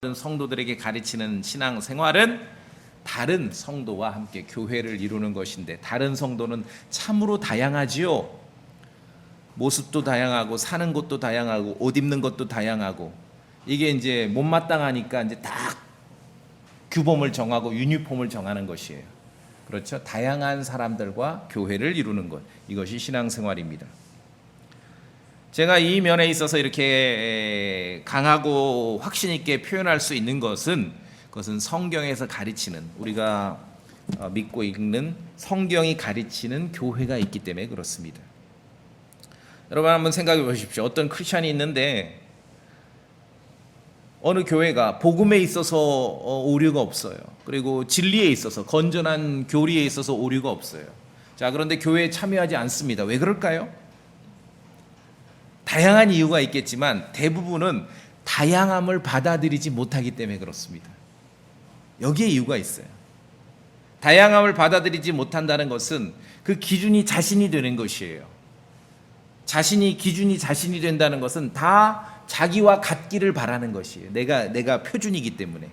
다른 성도들에게 가르치는 신앙 생활은 다른 성도와 함께 교회를 이루는 것인데, 다른 성도는 참으로 다양하지요. 모습도 다양하고 사는 곳도 다양하고 옷 입는 것도 다양하고, 이게 이제 못마땅하니까 이제 딱 규범을 정하고 유니폼을 정하는 것이에요. 그렇죠? 다양한 사람들과 교회를 이루는 것, 이것이 신앙생활입니다. 제가 이 면에 있어서 이렇게 강하고 확신 있게 표현할 수 있는 것은, 그것은 성경에서 가르치는, 우리가 믿고 읽는 성경이 가르치는 교회가 있기 때문에 그렇습니다. 여러분 한번 생각해 보십시오. 어떤 크리스찬이 있는데 어느 교회가 복음에 있어서 오류가 없어요. 그리고 진리에 있어서, 건전한 교리에 있어서 오류가 없어요. 자, 그런데 교회에 참여하지 않습니다. 왜 그럴까요? 다양한 이유가 있겠지만 대부분은 다양함을 받아들이지 못하기 때문에 그렇습니다. 여기에 이유가 있어요. 다양함을 받아들이지 못한다는 것은 그 기준이 자신이 되는 것이에요. 기준이 자신이 된다는 것은 다 자기와 같기를 바라는 것이에요. 내가 표준이기 때문에.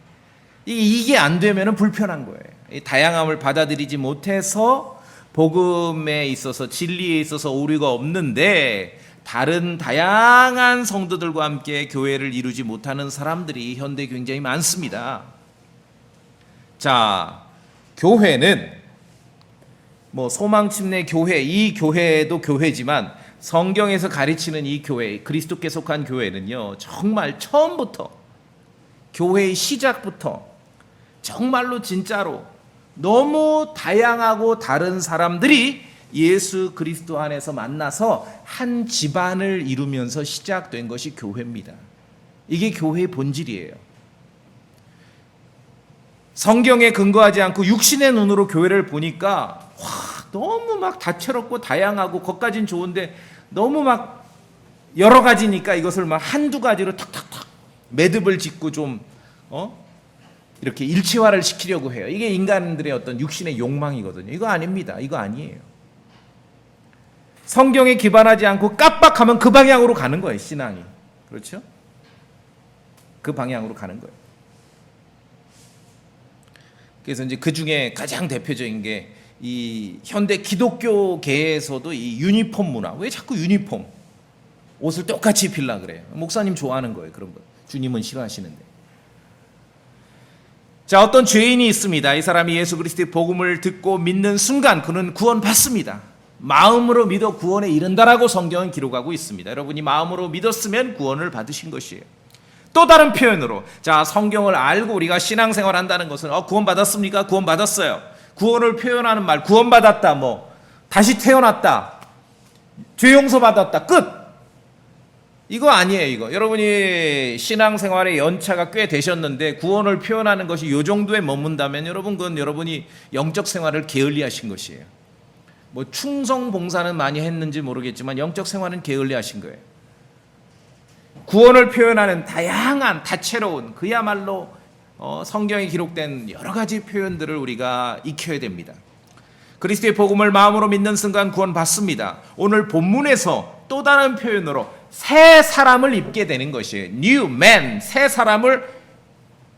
이게 안 되면 불편한 거예요. 이 다양함을 받아들이지 못해서 복음에 있어서, 진리에 있어서 오류가 없는데, 다른 다양한 성도들과 함께 교회를 이루지 못하는 사람들이 현대에 굉장히 많습니다. 자, 교회는 소망침례 교회, 이 교회도 교회지만 성경에서 가르치는 이 교회, 그리스도께 속한 교회는요, 정말 처음부터, 교회의 시작부터 정말로 진짜로 너무 다양하고 다른 사람들이 예수 그리스도 안에서 만나서 한 집안을 이루면서 시작된 것이 교회입니다. 이게 교회의 본질이에요. 성경에 근거하지 않고 육신의 눈으로 교회를 보니까 너무 막 다채롭고 다양하고, 것까진 좋은데 너무 막 여러 가지니까 이것을 막 한두 가지로 탁탁탁 매듭을 짓고 좀 이렇게 일체화를 시키려고 해요. 이게 인간들의 어떤 육신의 욕망이거든요. 이거 아닙니다. 이거 아니에요. 성경에 기반하지 않고 깜빡하면 그 방향으로 가는 거예요, 신앙이. 그렇죠? 그 방향으로 가는 거예요. 그래서 이제 그 중에 가장 대표적인 게 이 현대 기독교계에서도 이 유니폼 문화. 왜 자꾸 유니폼? 옷을 똑같이 입히려고 그래요. 목사님 좋아하는 거예요, 그런 거. 주님은 싫어하시는데. 자, 어떤 죄인이 있습니다. 이 사람이 예수 그리스도의 복음을 듣고 믿는 순간 그는 구원받습니다. 마음으로 믿어 구원에 이른다라고 성경은 기록하고 있습니다. 여러분이 마음으로 믿었으면 구원을 받으신 것이에요. 또 다른 표현으로, 자, 성경을 알고 우리가 신앙생활 한다는 것은 구원받았습니까? 구원받았어요. 구원을 표현하는 말, 구원받았다, 다시 태어났다, 죄 용서받았다, 끝. 이거 아니에요. 이거 여러분이 신앙생활의 연차가 꽤 되셨는데 구원을 표현하는 것이 이 정도에 머문다면 여러분, 그건 여러분이 영적 생활을 게을리하신 것이에요. 충성 봉사는 많이 했는지 모르겠지만 영적 생활은 게을리하신 거예요. 구원을 표현하는 다양한, 다채로운, 그야말로 성경에 기록된 여러 가지 표현들을 우리가 익혀야 됩니다. 그리스도의 복음을 마음으로 믿는 순간 구원받습니다. 오늘 본문에서 또 다른 표현으로 새 사람을 입게 되는 것이에요. New man, 새 사람을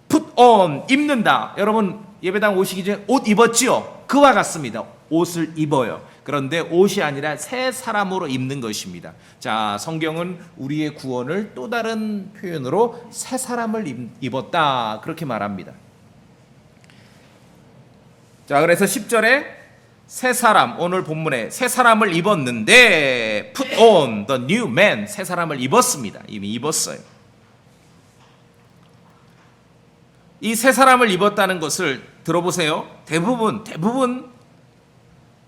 put on, 입는다. 여러분 예배당 오시기 전에 옷 입었지요? 그와 같습니다. 옷을 입어요. 그런데 옷이 아니라 새 사람으로 입는 것입니다. 자, 성경은 우리의 구원을 또 다른 표현으로 새 사람을 입었다, 그렇게 말합니다. 자, 그래서 10절에 새 사람, 오늘 본문에 새 사람을 입었는데 put on the new man, 새 사람을 입었습니다. 이미 입었어요. 이 새 사람을 입었다는 것을 들어보세요. 대부분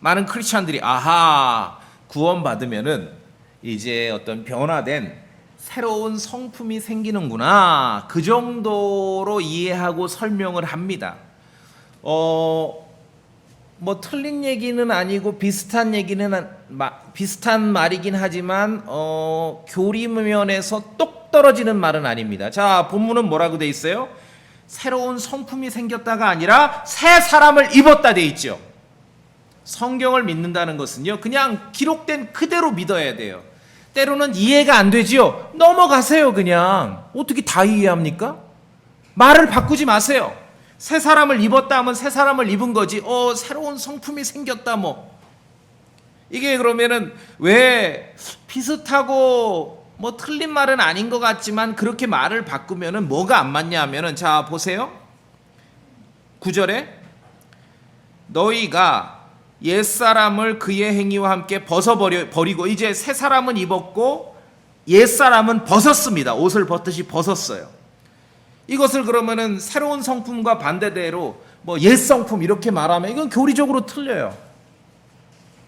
많은 크리스찬들이 구원받으면은 이제 어떤 변화된 새로운 성품이 생기는구나, 그 정도로 이해하고 설명을 합니다. 틀린 얘기는 아니고 비슷한 말이긴 하지만 교리면에서 똑 떨어지는 말은 아닙니다. 자, 본문은 뭐라고 돼 있어요? 새로운 성품이 생겼다가 아니라 새 사람을 입었다 돼 있죠. 성경을 믿는다는 것은요, 그냥 기록된 그대로 믿어야 돼요. 때로는 이해가 안 되지요. 넘어가세요. 그냥 어떻게 다 이해합니까? 말을 바꾸지 마세요. 새 사람을 입었다 하면 새 사람을 입은 거지. 새로운 성품이 생겼다 뭐. 이게 그러면은 왜 비슷하고 뭐 틀린 말은 아닌 것 같지만 그렇게 말을 바꾸면은 뭐가 안 맞냐 하면은, 자 보세요. 9절에 너희가 옛사람을 그의 행위와 함께 버리고 이제 새 사람은 입었고 옛사람은 벗었습니다. 옷을 벗듯이 벗었어요. 이것을 그러면은 새로운 성품과 반대대로 뭐 옛성품 이렇게 말하면 이건 교리적으로 틀려요.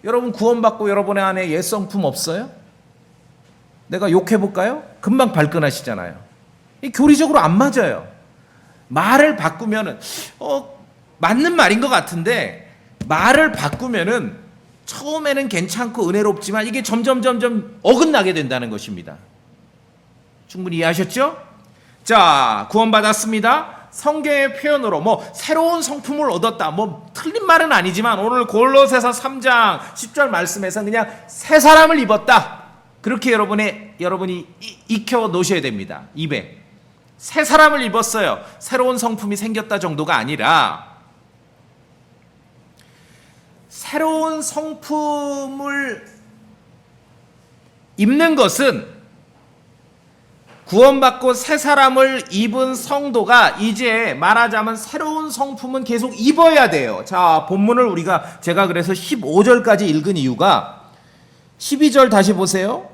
여러분 구원받고 여러분의 안에 옛성품 없어요? 내가 욕해볼까요? 금방 발끈하시잖아요. 이 교리적으로 안 맞아요. 말을 바꾸면은 맞는 말인 것 같은데 말을 바꾸면은 처음에는 괜찮고 은혜롭지만 이게 점점 어긋나게 된다는 것입니다. 충분히 이해하셨죠? 자, 구원받았습니다. 성경의 표현으로 뭐 새로운 성품을 얻었다, 뭐 틀린 말은 아니지만 오늘 골로새서 3장 10절 말씀에서 그냥 새 사람을 입었다, 그렇게 여러분이 익혀 놓으셔야 됩니다. 입에 새 사람을 입었어요. 새로운 성품이 생겼다 정도가 아니라 새로운 성품을 입는 것은 구원받고 새 사람을 입은 성도가 이제 말하자면 새로운 성품은 계속 입어야 돼요. 자, 본문을 제가 그래서 15절까지 읽은 이유가 12절 다시 보세요.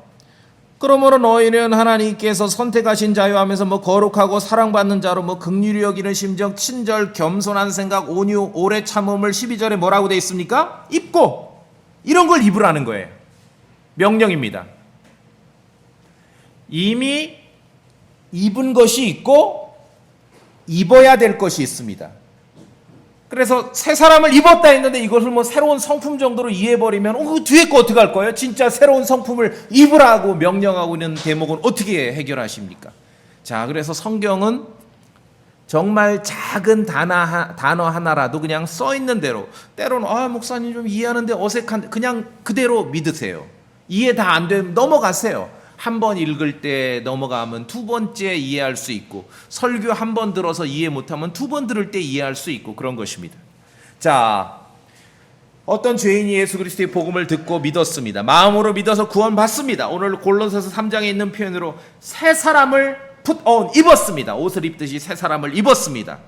그러므로 너희는 하나님께서 선택하신 자요 하면서 뭐 거룩하고 사랑받는 자로 뭐 긍휼히 여기는 심정, 친절, 겸손한 생각, 온유, 오래 참음을 12절에 뭐라고 되어 있습니까? 입고, 이런 걸 입으라는 거예요. 명령입니다. 이미 입은 것이 있고 입어야 될 것이 있습니다. 그래서 새 사람을 입었다 했는데 이것을 뭐 새로운 성품 정도로 이해해버리면 그 뒤에 거 어떻게 할 거예요? 진짜 새로운 성품을 입으라고 명령하고 있는 대목은 어떻게 해결하십니까? 자, 그래서 성경은 정말 작은 단어 하나라도 그냥 써 있는 대로, 때로는 목사님 좀 이해하는데 어색한데 그냥 그대로 믿으세요. 이해 다 안 되면 넘어가세요. 한 번 읽을 때 넘어가면 두 번째 이해할 수 있고, 설교 한 번 들어서 이해 못하면 두 번 들을 때 이해할 수 있고, 그런 것입니다. 자, 어떤 죄인이 예수 그리스도의 복음을 듣고 믿었습니다. 마음으로 믿어서 구원받습니다. 오늘 골로새서 3장에 있는 표현으로 새 사람을 put on, 입었습니다. 옷을 입듯이 새 사람을 입었습니다.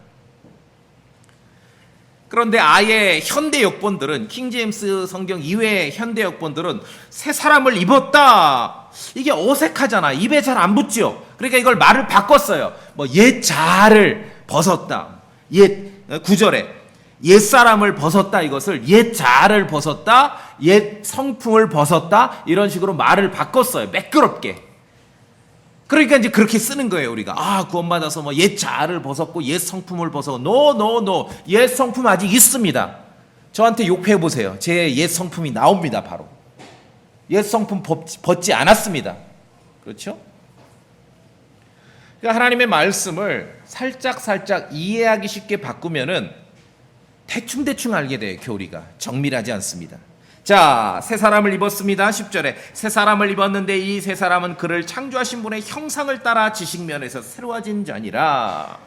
그런데 아예 현대 역본들은, 킹제임스 성경 이외의 현대 역본들은 새 사람을 입었다, 이게 어색하잖아. 입에 잘 안 붙죠. 그러니까 이걸 말을 바꿨어요. 뭐 옛 자아를 벗었다, 9절에 옛 사람을 벗었다, 이것을 옛 자아를 벗었다, 옛 성품을 벗었다, 이런 식으로 말을 바꿨어요. 매끄럽게. 그러니까 이제 그렇게 쓰는 거예요. 우리가 구원받아서 뭐 옛 자아를 벗었고 옛 성품을 벗어. 노. 옛 성품 아직 있습니다. 저한테 욕해 보세요. 제 옛 성품이 나옵니다. 바로 옛 성품 벗지 않았습니다. 그렇죠? 그러니까 하나님의 말씀을 살짝 이해하기 쉽게 바꾸면은 대충 알게 돼요. 교리가 정밀하지 않습니다. 자, 새 사람을 입었습니다. 10절에 새 사람을 입었는데 이 새 사람은 그를 창조하신 분의 형상을 따라 지식면에서 새로워진 자니라.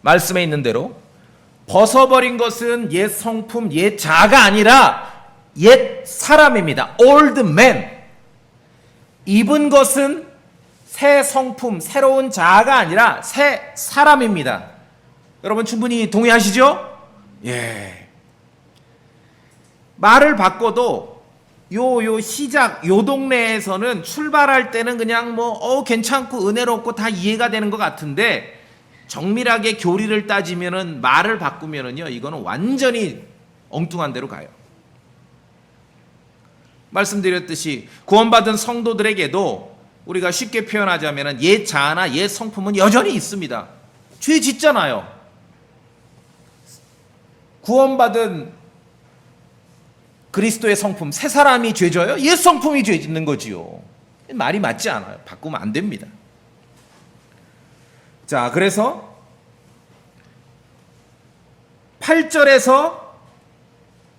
말씀에 있는 대로 벗어버린 것은 옛 성품, 옛 자아가 아니라 옛 사람입니다. old man. 입은 것은 새 성품, 새로운 자아가 아니라 새 사람입니다. 여러분 충분히 동의하시죠? 예. 말을 바꿔도 요 시작, 요 동네에서는 출발할 때는 그냥 뭐 괜찮고 은혜롭고 다 이해가 되는 것 같은데, 정밀하게 교리를 따지면은 말을 바꾸면은요, 이거는 완전히 엉뚱한 데로 가요. 말씀드렸듯이 구원받은 성도들에게도 우리가 쉽게 표현하자면은 옛 자아나 옛 성품은 여전히 있습니다. 죄 짓잖아요. 구원받은 그리스도의 성품, 새 사람이 죄 져요? 옛 성품이 죄 짓는 거지요. 말이 맞지 않아요. 바꾸면 안 됩니다. 자, 그래서 8절에서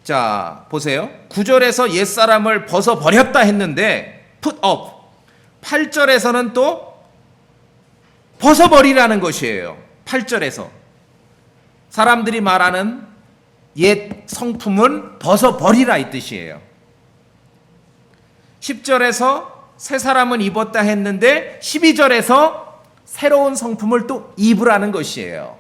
자, 보세요. 9절에서 옛사람을 벗어버렸다 했는데 put up. 8절에서는 또 벗어버리라는 것이에요. 8절에서 사람들이 말하는 옛 성품은 벗어버리라 이 뜻이에요. 10절에서 새 사람은 입었다 했는데 12절에서 새로운 성품을 또 입으라는 것이에요.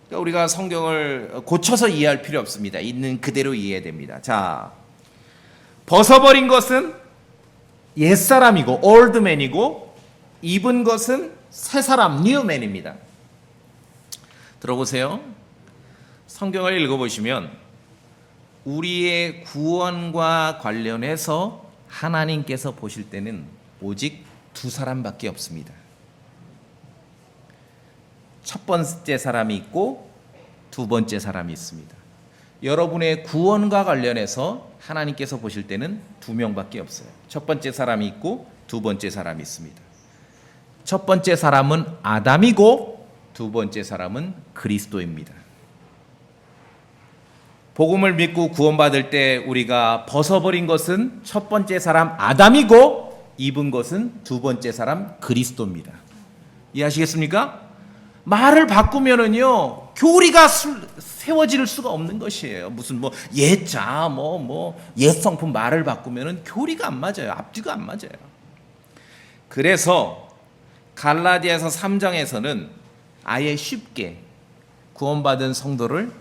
그러니까 우리가 성경을 고쳐서 이해할 필요 없습니다. 있는 그대로 이해됩니다. 자, 벗어버린 것은 옛사람이고 올드맨이고 입은 것은 새사람 뉴맨입니다. 들어보세요. 성경을 읽어보시면 우리의 구원과 관련해서 하나님께서 보실 때는 오직 두 사람밖에 없습니다. 첫 번째 사람이 있고 두 번째 사람이 있습니다. 여러분의 구원과 관련해서 하나님께서 보실 때는 두 명밖에 없어요. 첫 번째 사람이 있고 두 번째 사람이 있습니다. 첫 번째 사람은 아담이고 두 번째 사람은 그리스도입니다. 복음을 믿고 구원받을 때 우리가 벗어버린 것은 첫 번째 사람 아담이고 입은 것은 두 번째 사람 그리스도입니다. 이해하시겠습니까? 말을 바꾸면은요 교리가 세워질 수가 없는 것이에요. 무슨 뭐 옛자 옛 성품 말을 바꾸면은 교리가 안 맞아요. 앞뒤가 안 맞아요. 그래서 갈라디아서 3장에서는 아예 쉽게 구원받은 성도를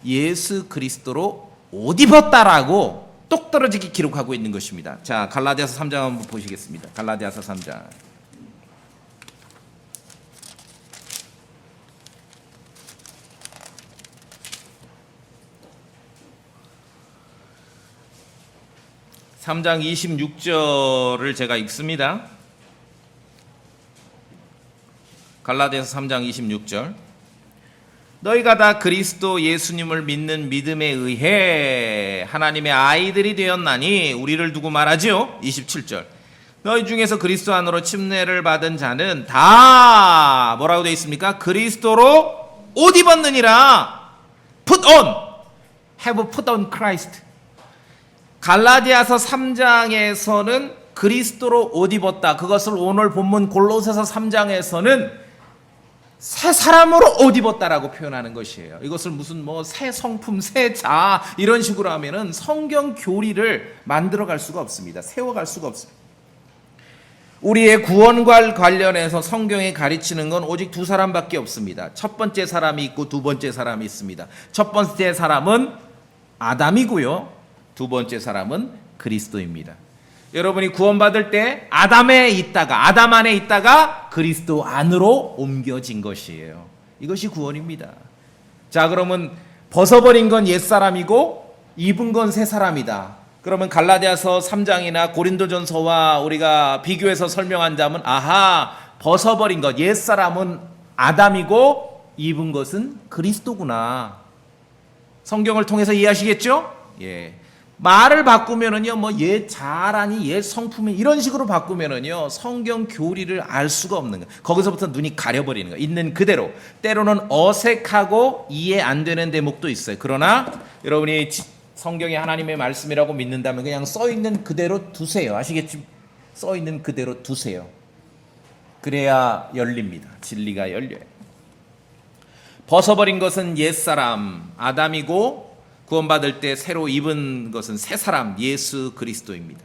예수 그리스도로 옷 입었다라고 똑떨어지게 기록하고 있는 것입니다. 자, 갈라디아서 3장 한번 보시겠습니다. 갈라디아서 3장. (3장) 26절을 제가 읽습니다. 갈라디아서 3장 26절. 너희가 다 그리스도 예수님을 믿는 믿음에 의해 하나님의 아이들이 되었나니 우리를 두고 말하지요. 27절. 너희 중에서 그리스도 안으로 침례를 받은 자는 다 뭐라고 되어 있습니까? 그리스도로 옷 입었느니라. Put on. Have put on Christ. 갈라디아서 3장에서는 그리스도로 옷 입었다. 그것을 오늘 본문 골로새서 3장에서는 새 사람으로 옷 입었다라고 표현하는 것이에요. 이것을 무슨 새 성품, 새 자 이런 식으로 하면은 성경 교리를 만들어갈 수가 없습니다. 세워갈 수가 없습니다. 우리의 구원과 관련해서 성경에 가르치는 건 오직 두 사람밖에 없습니다. 첫 번째 사람이 있고 두 번째 사람이 있습니다. 첫 번째 사람은 아담이고요. 두 번째 사람은 그리스도입니다. 여러분이 구원받을 때 아담 안에 있다가 그리스도 안으로 옮겨진 것이에요. 이것이 구원입니다. 자, 그러면 벗어버린 건 옛사람이고 입은 건 새사람이다. 그러면 갈라디아서 3장이나 고린도전서와 우리가 비교해서 설명한다면 벗어버린 것 옛사람은 아담이고 입은 것은 그리스도구나. 성경을 통해서 이해하시겠죠? 예. 말을 바꾸면은요, 옛 자라니, 옛 성품이 이런 식으로 바꾸면은요, 성경 교리를 알 수가 없는 거예요. 거기서부터 눈이 가려버리는 거예요. 있는 그대로. 때로는 어색하고 이해 안 되는 대목도 있어요. 그러나 여러분이 성경이 하나님의 말씀이라고 믿는다면 그냥 써 있는 그대로 두세요. 아시겠지? 써 있는 그대로 두세요. 그래야 열립니다. 진리가 열려요. 벗어버린 것은 옛사람, 아담이고 구원받을 때 새로 입은 것은 새사람 예수 그리스도입니다.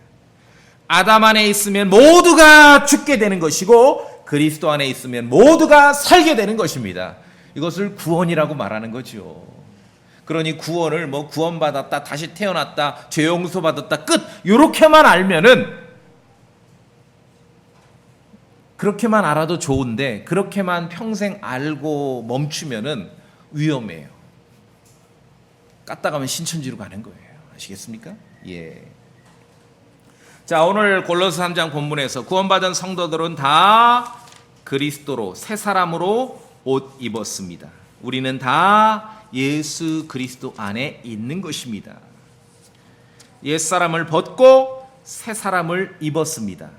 아담 안에 있으면 모두가 죽게 되는 것이고 그리스도 안에 있으면 모두가 살게 되는 것입니다. 이것을 구원이라고 말하는 거죠. 그러니 구원을 구원받았다, 다시 태어났다, 죄 용서받았다, 끝 이렇게만 알면은 그렇게만 알아도 좋은데 그렇게만 평생 알고 멈추면은 위험해요. 갔다 가면 신천지로 가는 거예요. 아시겠습니까? 예. 자, 오늘 골로새 3장 본문에서 구원받은 성도들은 다 그리스도로 새 사람으로 옷 입었습니다. 우리는 다 예수 그리스도 안에 있는 것입니다. 옛 사람을 벗고 새 사람을 입었습니다.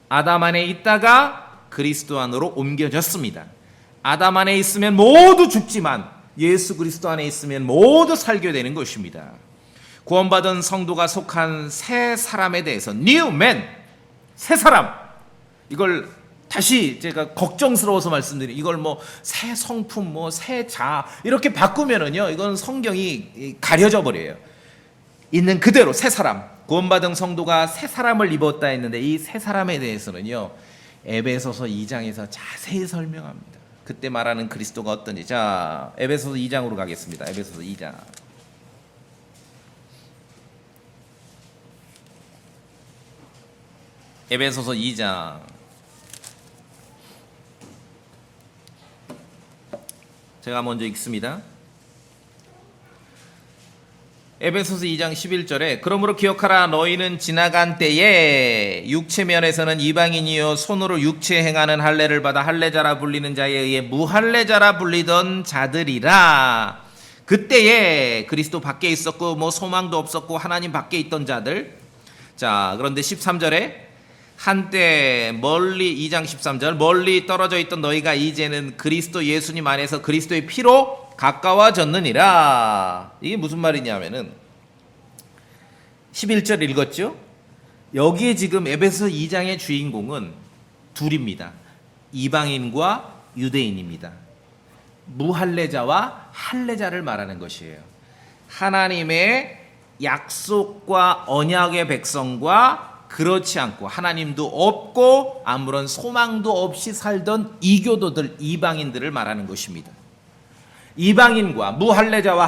아담 안에 있다가 그리스도 안으로 옮겨졌습니다. 아담 안에 있으면 모두 죽지만 예수 그리스도 안에 있으면 모두 살게 되는 것입니다. 구원받은 성도가 속한 새 사람에 대해서 new man, 새 사람, 이걸 다시 제가 걱정스러워서 말씀드리는 이걸 뭐 새 성품, 뭐 새 자 이렇게 바꾸면은요, 이건 성경이 가려져 버려요. 있는 그대로 새 사람, 구원받은 성도가 새 사람을 입었다 했는데 이 새 사람에 대해서는요, 에베소서 2장에서 자세히 설명합니다. 그때 말하는 그리스도가 어떤지. 자, 에베소서 2장으로 가겠습니다. 에베소서 2장. 에베소서 2장. 제가 먼저 읽습니다. 에베소서 2장 11절에 그러므로 기억하라 너희는 지나간 때에 육체면에서는 이방인이요 손으로 육체 행하는 할례를 받아 할례자라 불리는 자에 의해 무할례자라 불리던 자들이라. 그때에 그리스도 밖에 있었고 뭐 소망도 없었고 하나님 밖에 있던 자들. 자, 그런데 13절에 한때 멀리 2장 13절 멀리 떨어져 있던 너희가 이제는 그리스도 예수님 안에서 그리스도의 피로 가까워졌느니라. 이게 무슨 말이냐면은 11절 읽었죠? 여기에 지금 에베소 2장의 주인공은 둘입니다. 이방인과 유대인입니다. 무할례자와 할례자를 말하는 것이에요. 하나님의 약속과 언약의 백성과 그렇지 않고 하나님도 없고 아무런 소망도 없이 살던 이교도들, 이방인들을 말하는 것입니다. 이방인과 무할례자와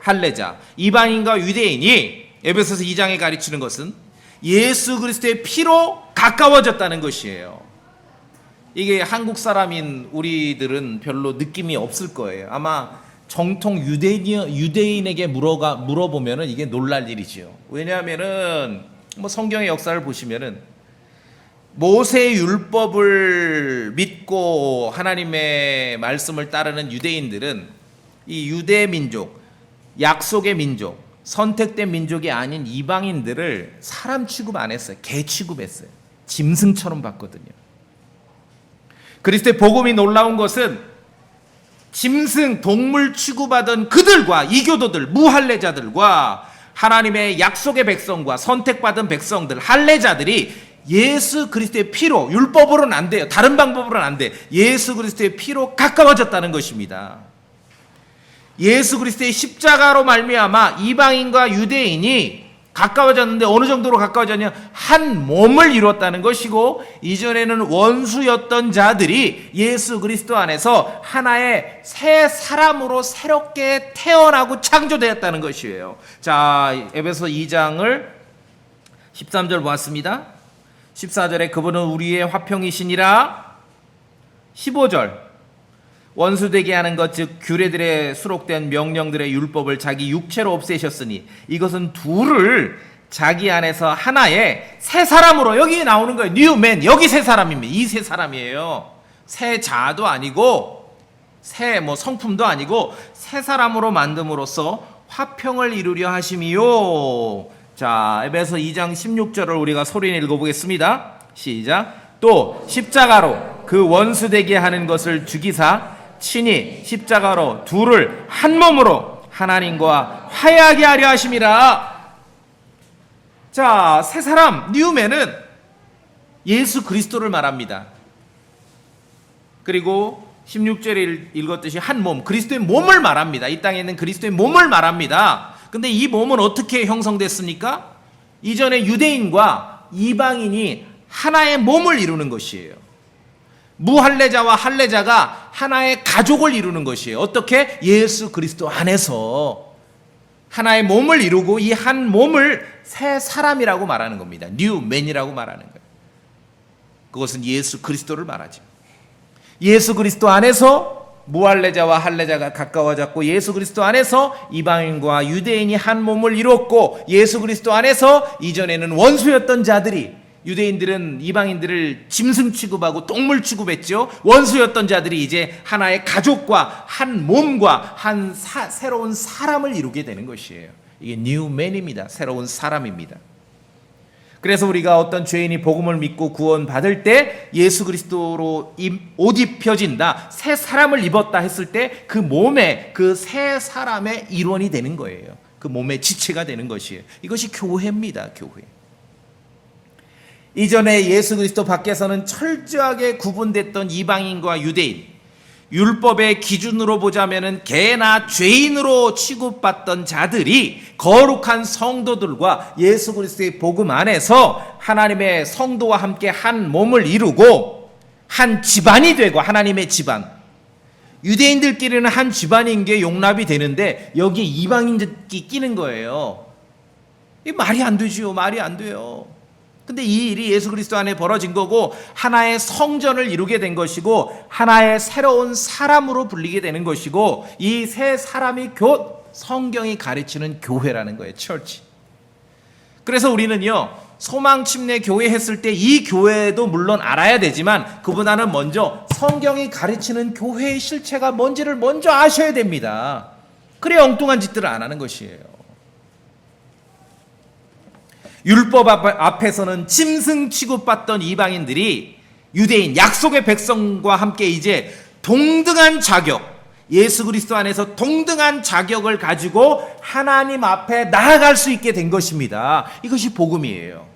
할례자, 이방인과 유대인이 에베소서 2장에 가르치는 것은 예수 그리스도의 피로 가까워졌다는 것이에요. 이게 한국 사람인 우리들은 별로 느낌이 없을 거예요. 아마 정통 유대인에게 물어보면은 이게 놀랄 일이죠. 왜냐하면은 뭐 성경의 역사를 보시면은 모세의 율법을 믿고 하나님의 말씀을 따르는 유대인들은 이 유대 민족, 약속의 민족, 선택된 민족이 아닌 이방인들을 사람 취급 안 했어요. 개 취급했어요. 짐승처럼 봤거든요. 그리스도의 복음이 놀라운 것은 짐승, 동물 취급하던 그들과 이교도들, 무할례자들과 하나님의 약속의 백성과 선택받은 백성들, 할례자들이 예수 그리스도의 피로, 율법으로는 안 돼요. 다른 방법으로는 안 돼. 예수 그리스도의 피로 가까워졌다는 것입니다. 예수 그리스도의 십자가로 말미암아 이방인과 유대인이 가까워졌는데 어느 정도로 가까워졌냐? 한 몸을 이뤘다는 것이고, 이전에는 원수였던 자들이 예수 그리스도 안에서 하나의 새 사람으로 새롭게 태어나고 창조되었다는 것이에요. 자, 에베소 2장을 13절 보았습니다. 14절에 그분은 우리의 화평이시니라. 15절 원수되게 하는 것 즉 규례들에 수록된 명령들의 율법을 자기 육체로 없애셨으니 이것은 둘을 자기 안에서 하나의 새 사람으로, 여기 나오는 거예요. 뉴맨, 여기 새 사람입니다. 이 새 사람이에요. 새 자도 아니고 새 뭐 성품도 아니고 새 사람으로 만듦으로써 화평을 이루려 하심이요. 자, 에베소 2장 16절을 우리가 소리내 읽어보겠습니다. 시작. 또 십자가로 그 원수되게 하는 것을 죽이사 친히 십자가로 둘을 한 몸으로 하나님과 화해하게 하려 하심이라. 자, 새 사람, 뉴맨은 예수 그리스도를 말합니다. 그리고 16절에 읽었듯이 한 몸, 그리스도의 몸을 말합니다. 이 땅에 있는 그리스도의 몸을 말합니다. 근데 이 몸은 어떻게 형성됐습니까? 이전에 유대인과 이방인이 하나의 몸을 이루는 것이에요. 무할례자와 할례자가 하나의 가족을 이루는 것이에요. 어떻게? 예수 그리스도 안에서 하나의 몸을 이루고 이 한 몸을 새 사람이라고 말하는 겁니다. 뉴맨이라고 말하는 거예요. 그것은 예수 그리스도를 말하죠. 예수 그리스도 안에서 무할례자와 할례자가 가까워졌고, 예수 그리스도 안에서 이방인과 유대인이 한 몸을 이뤘고, 예수 그리스도 안에서 이전에는 원수였던 자들이, 유대인들은 이방인들을 짐승 취급하고 동물 취급했죠. 원수였던 자들이 이제 하나의 가족과 한 몸과 한 새로운 사람을 이루게 되는 것이에요. 이게 뉴맨입니다. 새로운 사람입니다. 그래서 우리가 어떤 죄인이 복음을 믿고 구원받을 때 예수 그리스도로 옷 입혀진다, 새 사람을 입었다 했을 때 그 몸에 그 새 사람의 일원이 되는 거예요. 그 몸의 지체가 되는 것이에요. 이것이 교회입니다. 교회. 이전에 예수 그리스도 밖에서는 철저하게 구분됐던 이방인과 유대인, 율법의 기준으로 보자면은 개나 죄인으로 취급받던 자들이 거룩한 성도들과 예수 그리스도의 복음 안에서 하나님의 성도와 함께 한 몸을 이루고 한 집안이 되고, 하나님의 집안. 유대인들끼리는 한 집안인 게 용납이 되는데 여기에 이방인들끼리 끼는 거예요. 이 말이 안 되지요. 말이 안 돼요. 근데 이 일이 예수 그리스도 안에 벌어진 거고, 하나의 성전을 이루게 된 것이고, 하나의 새로운 사람으로 불리게 되는 것이고, 이 새 사람이 곧 성경이 가르치는 교회라는 거예요. 처치. 그래서 우리는요, 소망침례 교회 했을 때 이 교회도 물론 알아야 되지만, 그보다는 먼저 성경이 가르치는 교회의 실체가 뭔지를 먼저 아셔야 됩니다. 그래야 엉뚱한 짓들을 안 하는 것이에요. 율법 앞에서는 짐승 취급받던 이방인들이 유대인, 약속의 백성과 함께 이제 동등한 자격, 예수 그리스도 안에서 동등한 자격을 가지고 하나님 앞에 나아갈 수 있게 된 것입니다. 이것이 복음이에요.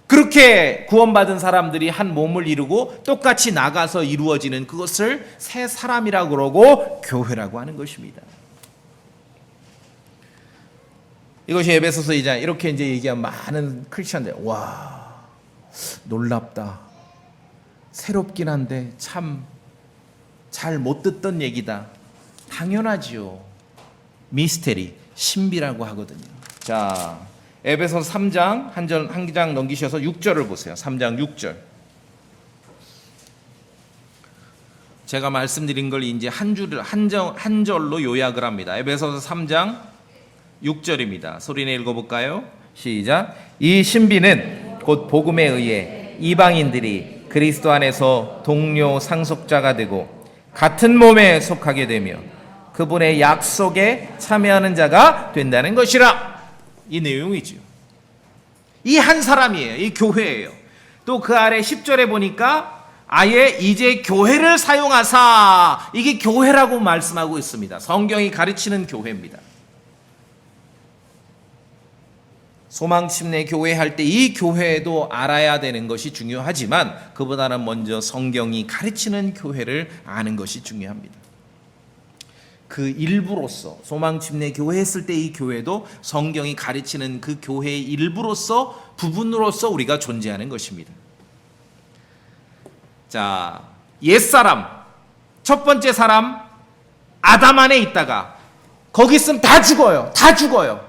그렇게 구원받은 사람들이 한 몸을 이루고 똑같이 나가서 이루어지는 그것을 새 사람이라고 그러고 교회라고 하는 것입니다. 이것이 에베소서 2장 이렇게 이제 얘기한 많은 크리스천들, 와, 놀랍다, 새롭긴 한데 참 잘 못 듣던 얘기다. 당연하지요. 미스테리, 신비라고 하거든요. 자, 에베소서 3장 한 장 넘기셔서 6절을 보세요. 3장 6절. 제가 말씀드린 걸 이제 한 절로 요약을 합니다. 에베소서 3장 6절입니다. 소리내 읽어볼까요? 시작. 이 신비는 곧 복음에 의해 이방인들이 그리스도 안에서 동료 상속자가 되고 같은 몸에 속하게 되며 그분의 약속에 참여하는 자가 된다는 것이라. 이 내용이죠. 이 한 사람이에요. 이 교회예요. 또 그 아래 10절에 보니까 아예 이제 교회를 사용하사, 이게 교회라고 말씀하고 있습니다. 성경이 가르치는 교회입니다. 소망침례 교회 할 때 이 교회도 알아야 되는 것이 중요하지만, 그보다는 먼저 성경이 가르치는 교회를 아는 것이 중요합니다. 그 일부로서, 소망침례 교회 했을 때 이 교회도 성경이 가르치는 그 교회의 일부로서, 부분으로서 우리가 존재하는 것입니다. 자, 옛사람, 첫 번째 사람 아담 안에 있다가 거기 있으면 다 죽어요. 다 죽어요.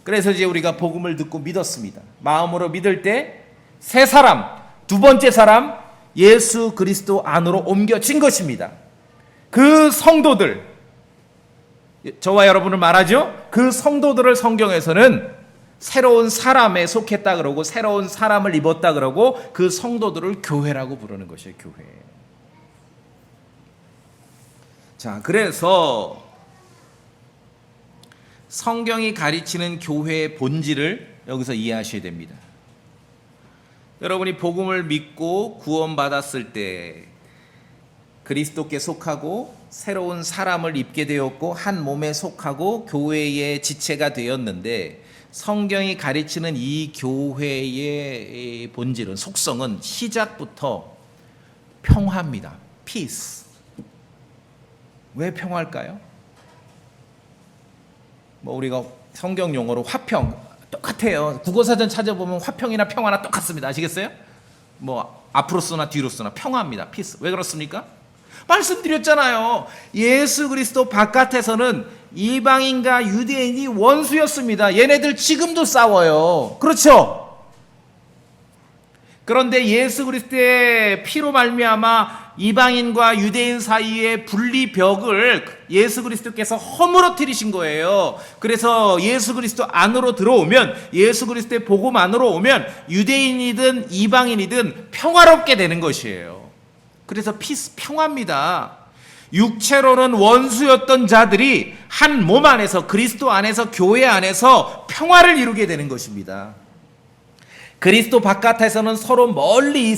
그래서 이제 우리가 복음을 듣고 믿었습니다. 마음으로 믿을 때 새 사람, 두 번째 사람 예수 그리스도 안으로 옮겨진 것입니다. 그 성도들, 저와 여러분을 말하죠. 그 성도들을 성경에서는 새로운 사람에 속했다 그러고 새로운 사람을 입었다 그러고 그 성도들을 교회라고 부르는 것이에요. 교회. 자, 그래서 성경이 가르치는 교회의 본질을 여기서 이해하셔야 됩니다. 여러분이 복음을 믿고 구원받았을 때 그리스도께 속하고 새로운 사람을 입게 되었고 한 몸에 속하고 교회의 지체가 되었는데, 성경이 가르치는 이 교회의 본질은, 속성은 시작부터 평화입니다. 피스. 왜 평화일까요? 뭐 우리가 성경 용어로 화평, 똑같아요. 국어사전 찾아보면 화평이나 평화나 똑같습니다. 아시겠어요? 뭐 앞으로 쓰나 뒤로 쓰나 평화입니다. 피스. 왜 그렇습니까? 말씀드렸잖아요. 예수 그리스도 바깥에서는 이방인과 유대인이 원수였습니다. 얘네들 지금도 싸워요. 그렇죠? 그런데 예수 그리스도의 피로 말미암아 이방인과 유대인 사이의 분리벽을 예수 그리스도께서 허물어뜨리신 거예요. 그래서 예수 그리스도 안으로 들어오면, 예수 그리스도의 복음 안으로 오면 유대인이든 이방인이든 평화롭게 되는 것이에요. 그래서 피스, 평화입니다. 육체로는 원수였던 자들이 한 몸 안에서, 그리스도 안에서, 교회 안에서 평화를 이루게 되는 것입니다. 그리스도 바깥에서는 서로 멀리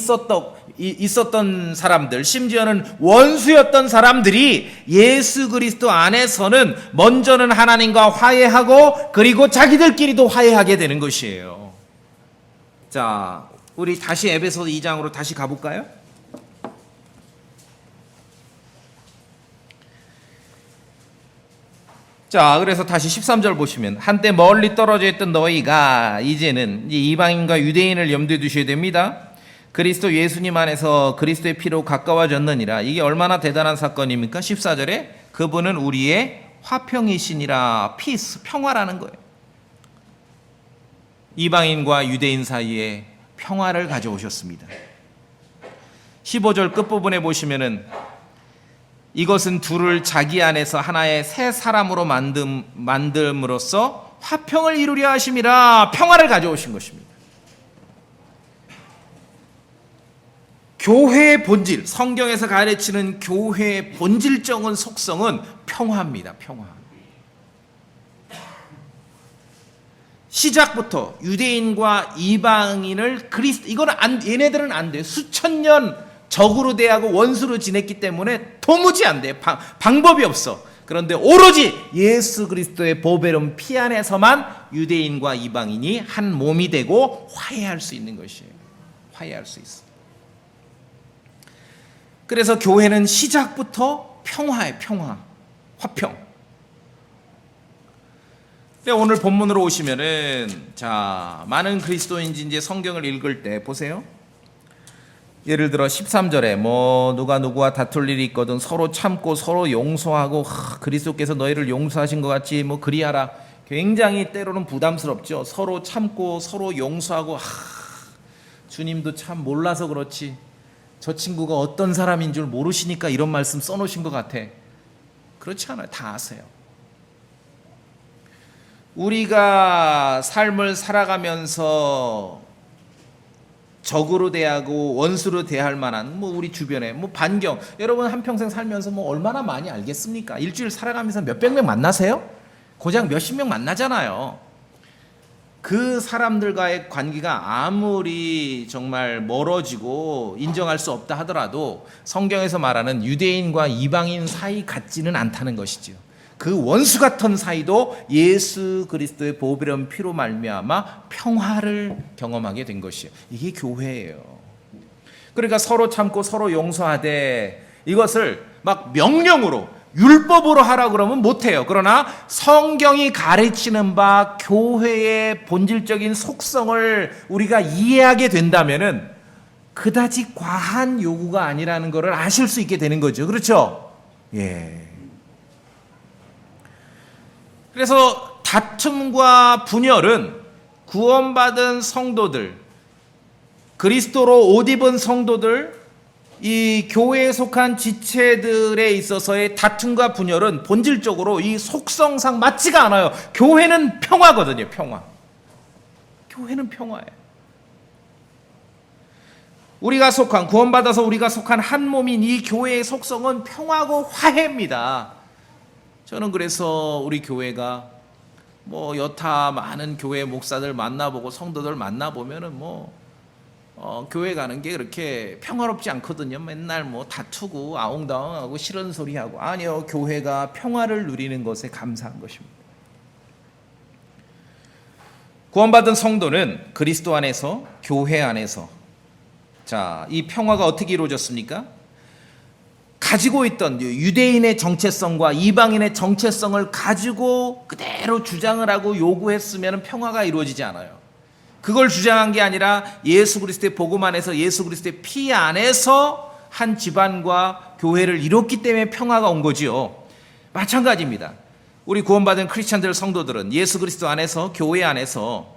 있었던 사람들, 심지어는 원수였던 사람들이 예수 그리스도 안에서는 먼저는 하나님과 화해하고 그리고 자기들끼리도 화해하게 되는 것이에요. 자, 우리 다시 에베소 2장으로 다시 가볼까요? 자, 그래서 다시 13절 보시면 한때 멀리 떨어져 있던 너희가 이제는 이방인과 유대인을 염두에 두셔야 됩니다. 그리스도 예수님 안에서 그리스도의 피로 가까워졌느니라. 이게 얼마나 대단한 사건입니까? 14절에 그분은 우리의 화평이시니라. 피스, 평화라는 거예요. 이방인과 유대인 사이에 평화를 가져오셨습니다. 15절 끝부분에 보시면은 이것은 둘을 자기 안에서 하나의 새 사람으로 만듦으로써 화평을 이루려 하심이라. 평화를 가져오신 것입니다. 교회의 본질, 성경에서 가르치는 교회의 본질적인 속성은 평화입니다. 평화. 시작부터 유대인과 이방인을 이거는 얘네들은 안 돼요. 수천 년 적으로 대하고 원수로 지냈기 때문에 도무지 안 돼. 방법이 없어. 그런데 오로지 예수 그리스도의 보배로운 피 안에서만 유대인과 이방인이 한 몸이 되고 화해할 수 있는 것이에요. 화해할 수 있어. 그래서 교회는 시작부터 평화예요. 평화. 화평. 오늘 본문으로 오시면은 자, 많은 그리스도인지 이제 성경을 읽을 때 보세요. 예를 들어 13절에 뭐 누가 누구와 다툴 일이 있거든 서로 참고 서로 용서하고 그리스도께서 너희를 용서하신 것 같이 뭐 그리하라. 굉장히 때로는 부담스럽죠. 서로 참고 서로 용서하고 주님도 참 몰라서 그렇지 저 친구가 어떤 사람인 줄 모르시니까 이런 말씀 써놓으신 것 같아. 그렇지 않아요. 다 아세요. 우리가 삶을 살아가면서 적으로 대하고 원수로 대할 만한 뭐 우리 주변에 뭐 반경, 여러분 한평생 살면서 뭐 얼마나 많이 알겠습니까? 일주일 살아가면서 몇백 명 만나세요? 고작 몇십 명 만나잖아요. 그 사람들과의 관계가 아무리 정말 멀어지고 인정할 수 없다 하더라도 성경에서 말하는 유대인과 이방인 사이 같지는 않다는 것이죠. 그 원수 같은 사이도 예수 그리스도의 보배로운 피로 말미암아 평화를 경험하게 된 것이에요. 이게 교회예요. 그러니까 서로 참고 서로 용서하되 이것을 막 명령으로 율법으로 하라고 그러면 못해요. 그러나 성경이 가르치는 바 교회의 본질적인 속성을 우리가 이해하게 된다면은 그다지 과한 요구가 아니라는 것을 아실 수 있게 되는 거죠. 그렇죠? 예. 그래서 다툼과 분열은 구원받은 성도들, 그리스도로 옷 입은 성도들, 이 교회에 속한 지체들에 있어서의 다툼과 분열은 본질적으로 이 속성상 맞지가 않아요. 교회는 평화거든요. 평화. 교회는 평화예요. 우리가 속한, 구원받아서 우리가 속한 한 몸인 이 교회의 속성은 평화고 화해입니다. 저는 그래서 우리 교회가 뭐 여타 많은 교회 목사들 만나보고 성도들 만나보면은 교회 가는 게 그렇게 평화롭지 않거든요. 맨날 뭐 다투고 아웅다웅하고 싫은 소리하고. 아니요, 교회가 평화를 누리는 것에 감사한 것입니다. 구원받은 성도는 그리스도 안에서, 교회 안에서, 자, 이 평화가 어떻게 이루어졌습니까? 가지고 있던 유대인의 정체성과 이방인의 정체성을 가지고 그대로 주장을 하고 요구했으면 평화가 이루어지지 않아요. 그걸 주장한 게 아니라 예수 그리스도의 복음 안에서, 예수 그리스도의 피 안에서 한 집안과 교회를 이뤘기 때문에 평화가 온 거지요. 마찬가지입니다. 우리 구원받은 크리스찬들 성도들은 예수 그리스도 안에서, 교회 안에서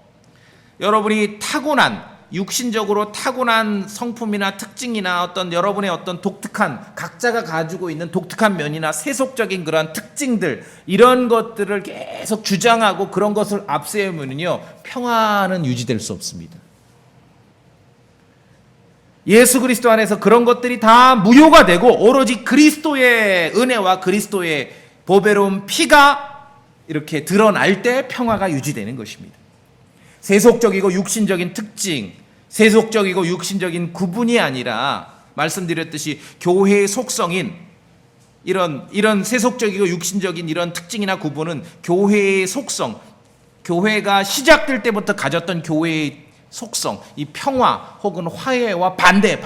여러분이 타고난, 육신적으로 타고난 성품이나 특징이나 어떤 여러분의 어떤 독특한, 각자가 가지고 있는 독특한 면이나 세속적인 그런 특징들, 이런 것들을 계속 주장하고 그런 것을 앞세우면요, 평화는 유지될 수 없습니다. 예수 그리스도 안에서 그런 것들이 다 무효가 되고 오로지 그리스도의 은혜와 그리스도의 보배로운 피가 이렇게 드러날 때 평화가 유지되는 것입니다. 세속적이고 육신적인 특징, 세속적이고 육신적인 구분이 아니라 말씀드렸듯이 교회의 속성인 이런 세속적이고 육신적인 이런 특징이나 구분은 교회의 속성, 교회가 시작될 때부터 가졌던 교회의 속성, 이 평화 혹은 화해와 반대.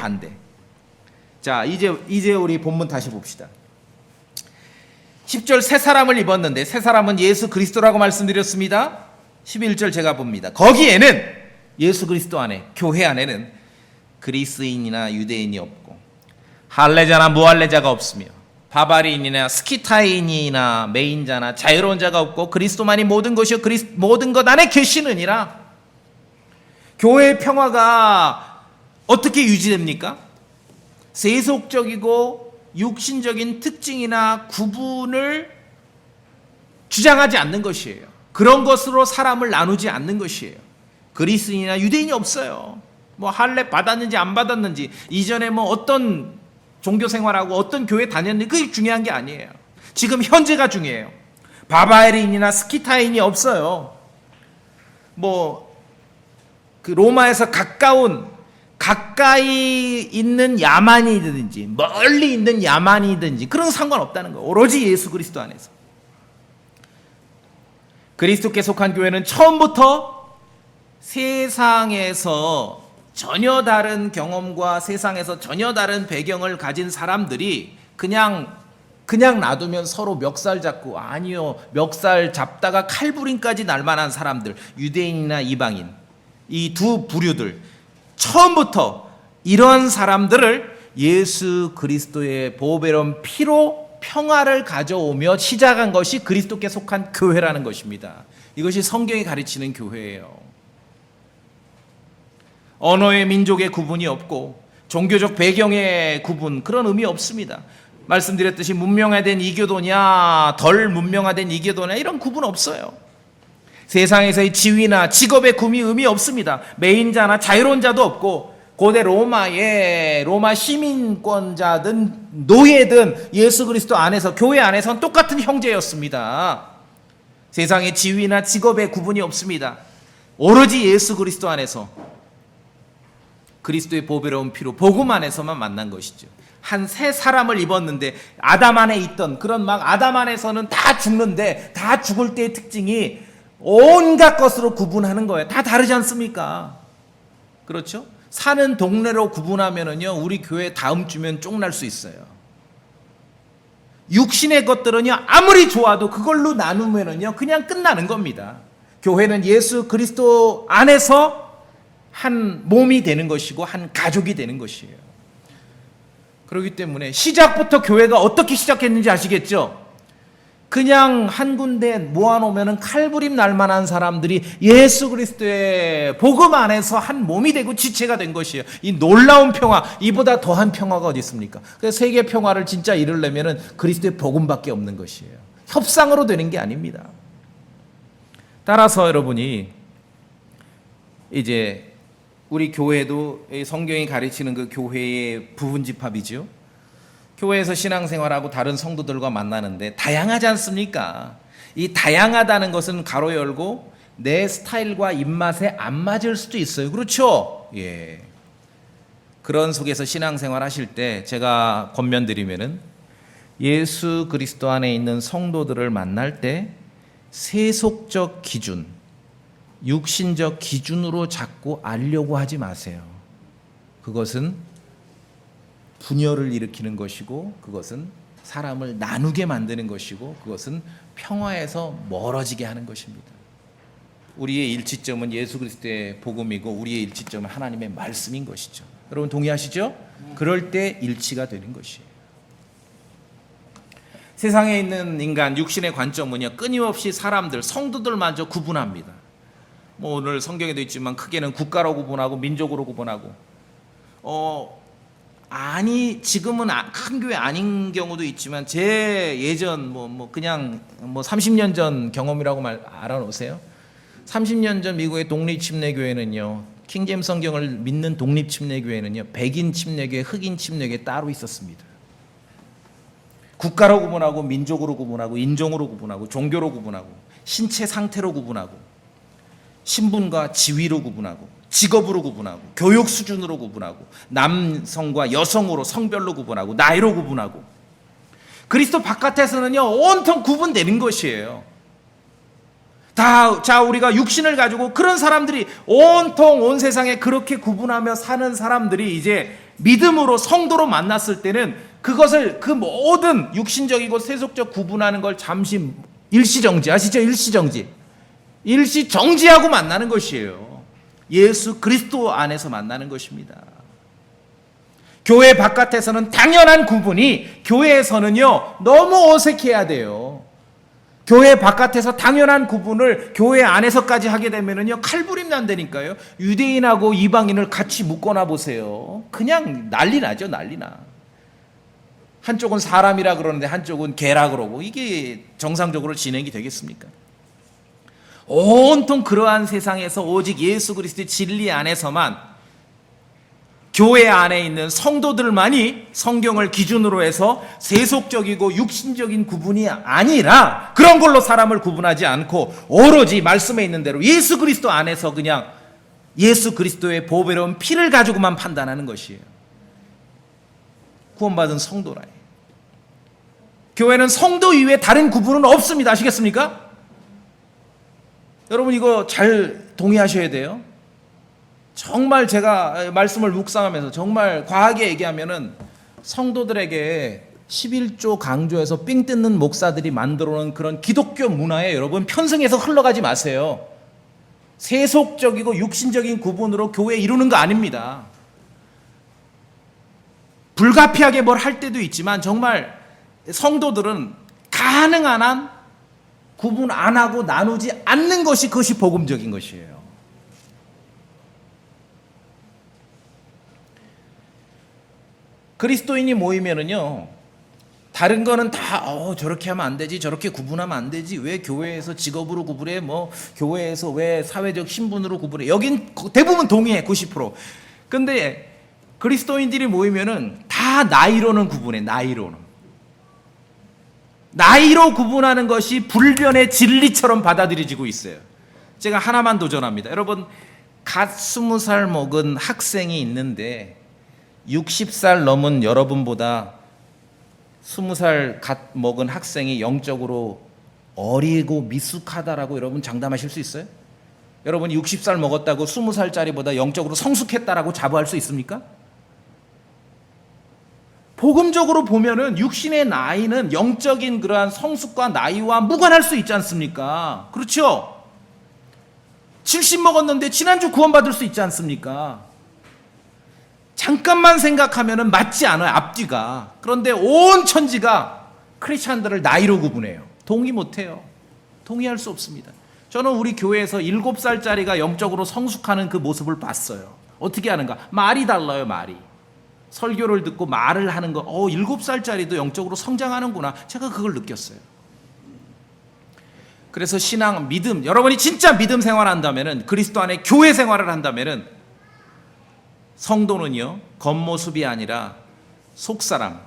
자, 이제 우리 본문 다시 봅시다. 10절 새 사람을 입었는데 새 사람은 예수 그리스도라고 말씀드렸습니다. 11절 제가 봅니다. 거기에는 예수 그리스도 안에, 교회 안에는 그리스인이나 유대인이 없고 할례자나 무할례자가 없으며 바바리인이나 스키타인이나 매인자나 자유로운 자가 없고 그리스도만이 모든 것이요 모든 것 안에 계시느니라. 교회의 평화가 어떻게 유지됩니까? 세속적이고 육신적인 특징이나 구분을 주장하지 않는 것이에요. 그런 것으로 사람을 나누지 않는 것이에요. 그리스인이나 유대인이 없어요. 뭐 할례 받았는지 안 받았는지, 이전에 뭐 어떤 종교 생활하고 어떤 교회 다녔는지 그게 중요한 게 아니에요. 지금 현재가 중요해요. 바바리인이나 스키타인이 없어요. 뭐 그 로마에서 가까이 있는 야만이든지 멀리 있는 야만이든지 그런 상관없다는 거예요. 오로지 예수 그리스도 안에서. 그리스도께 속한 교회는 처음부터 세상에서 전혀 다른 경험과 세상에서 전혀 다른 배경을 가진 사람들이 그냥 놔두면 서로 멱살 잡고, 아니요, 멱살 잡다가 칼부림까지 날 만한 사람들, 유대인이나 이방인, 이 두 부류들, 처음부터 이런 사람들을 예수 그리스도의 보배로운 피로 평화를 가져오며 시작한 것이 그리스도께 속한 교회라는 것입니다. 이것이 성경이 가르치는 교회예요. 언어의 민족의 구분이 없고 종교적 배경의 구분, 그런 의미 없습니다. 말씀드렸듯이 문명화된 이교도냐 덜 문명화된 이교도냐 이런 구분 없어요. 세상에서의 지위나 직업의 구분이 의미 없습니다. 매인자나 자유로운 자도 없고, 고대 로마 시민권자든 노예든 예수 그리스도 안에서, 교회 안에서는 똑같은 형제였습니다. 세상의 지위나 직업의 구분이 없습니다. 오로지 예수 그리스도 안에서 그리스도의 보배로운 피로 복음 안에서만 만난 것이죠. 한 새 사람을 입었는데 아담 안에 있던 그런 아담 안에서는 다 죽는데, 다 죽을 때의 특징이 온갖 것으로 구분하는 거예요. 다 다르지 않습니까? 그렇죠? 사는 동네로 구분하면은요, 우리 교회 다음 주면 쫑날 수 있어요. 육신의 것들은요, 아무리 좋아도 그걸로 나누면은요, 그냥 끝나는 겁니다. 교회는 예수 그리스도 안에서 한 몸이 되는 것이고 한 가족이 되는 것이에요. 그렇기 때문에 시작부터 교회가 어떻게 시작했는지 아시겠죠? 그냥 한 군데 모아놓으면 칼부림 날 만한 사람들이 예수 그리스도의 복음 안에서 한 몸이 되고 지체가 된 것이에요. 이 놀라운 평화, 이보다 더한 평화가 어디 있습니까? 그래서 세계 평화를 진짜 이루려면 그리스도의 복음밖에 없는 것이에요. 협상으로 되는 게 아닙니다. 따라서 여러분이 이제 우리 교회도 성경이 가르치는 그 교회의 부분집합이죠. 교회에서 신앙생활하고 다른 성도들과 만나는데 다양하지 않습니까? 이 다양하다는 것은 가로 열고 내 스타일과 입맛에 안 맞을 수도 있어요. 그렇죠? 예. 그런 속에서 신앙생활 하실 때 제가 권면드리면은 예수 그리스도 안에 있는 성도들을 만날 때 세속적 기준, 육신적 기준으로 자꾸 알려고 하지 마세요. 그것은 분열을 일으키는 것이고, 그것은 사람을 나누게 만드는 것이고, 그것은 평화에서 멀어지게 하는 것입니다. 우리의 일치점은 예수 그리스도의 복음이고, 우리의 일치점은 하나님의 말씀인 것이죠. 여러분 동의하시죠? 그럴 때 일치가 되는 것이에요. 세상에 있는 인간, 육신의 관점은요, 끊임없이 사람들, 성도들마저 구분합니다. 뭐 오늘 성경에도 있지만 크게는 국가로 구분하고 민족으로 구분하고, 지금은 큰 교회 아닌 경우도 있지만 제 예전 그냥 30년 전 경험이라고 알아놓으세요. 30년 전 미국의 독립 침례 교회는요, 킹제임스 성경을 믿는 독립 침례 교회는요, 백인 침례 교회, 흑인 침례 교회 따로 있었습니다. 국가로 구분하고 민족으로 구분하고 인종으로 구분하고 종교로 구분하고 신체 상태로 구분하고 신분과 지위로 구분하고 직업으로 구분하고 교육 수준으로 구분하고 남성과 여성으로 성별로 구분하고 나이로 구분하고, 그리스도 바깥에서는요 온통 구분되는 것이에요. 자, 우리가 육신을 가지고 그런 사람들이 온통 온 세상에 그렇게 구분하며 사는 사람들이 이제 믿음으로 성도로 만났을 때는 그것을 그 모든 육신적이고 세속적 구분하는 걸 잠시 일시정지, 아시죠? 일시정지하고 만나는 것이에요. 예수 그리스도 안에서 만나는 것입니다. 교회 바깥에서는 당연한 구분이 교회에서는요 너무 어색해야 돼요. 교회 바깥에서 당연한 구분을 교회 안에서까지 하게 되면은요 칼부림 난다니까요. 유대인하고 이방인을 같이 묶어놔 보세요. 그냥 난리 나죠, 난리 나. 한쪽은 사람이라 그러는데 한쪽은 개라 그러고 이게 정상적으로 진행이 되겠습니까? 온통 그러한 세상에서 오직 예수 그리스도의 진리 안에서만 교회 안에 있는 성도들만이 성경을 기준으로 해서 세속적이고 육신적인 구분이 아니라 그런 걸로 사람을 구분하지 않고 오로지 말씀에 있는 대로 예수 그리스도 안에서 그냥 예수 그리스도의 보배로운 피를 가지고만 판단하는 것이에요. 구원받은 성도라. 교회는 성도 이외에 다른 구분은 없습니다. 아시겠습니까? 여러분 이거 잘 동의하셔야 돼요. 정말 제가 말씀을 묵상하면서 정말 과하게 얘기하면은 성도들에게 11조 강조해서 삥 뜯는 목사들이 만들어 놓은 그런 기독교 문화에 여러분 편승해서 흘러가지 마세요. 세속적이고 육신적인 구분으로 교회 이루는 거 아닙니다. 불가피하게 뭘 할 때도 있지만 정말 성도들은 가능한 한 구분 안 하고 나누지 않는 것이 그것이 복음적인 것이에요. 그리스도인이 모이면은요 다른 거는 다 저렇게 하면 안 되지, 저렇게 구분하면 안 되지, 왜 교회에서 직업으로 구분해, 뭐 교회에서 왜 사회적 신분으로 구분해, 여긴 대부분 동의해. 90%. 근데 그리스도인들이 모이면은 다 나이로는 구분해. 나이로 구분하는 것이 불변의 진리처럼 받아들여지고 있어요. 제가 하나만 도전합니다. 여러분 갓 20살 먹은 학생이 있는데 60살 넘은 여러분보다 20살 갓 먹은 학생이 영적으로 어리고 미숙하다라고 여러분 장담하실 수 있어요? 여러분이 60살 먹었다고 20살짜리보다 영적으로 성숙했다라고 자부할 수 있습니까? 복음적으로 보면은 육신의 나이는 영적인 그러한 성숙과 나이와 무관할 수 있지 않습니까? 그렇죠? 70 먹었는데 지난주 구원받을 수 있지 않습니까? 잠깐만 생각하면은 맞지 않아요, 앞뒤가. 그런데 온 천지가 크리스찬들을 나이로 구분해요. 동의 못해요. 동의할 수 없습니다. 저는 우리 교회에서 7살짜리가 영적으로 성숙하는 그 모습을 봤어요. 어떻게 하는가? 말이 달라요, 말이. 설교를 듣고 말을 하는 거, 7살짜리도 영적으로 성장하는구나. 제가 그걸 느꼈어요. 그래서 신앙, 믿음, 여러분이 진짜 믿음 생활한다면은, 그리스도 안에 교회 생활을 한다면은 성도는요 겉모습이 아니라 속사람,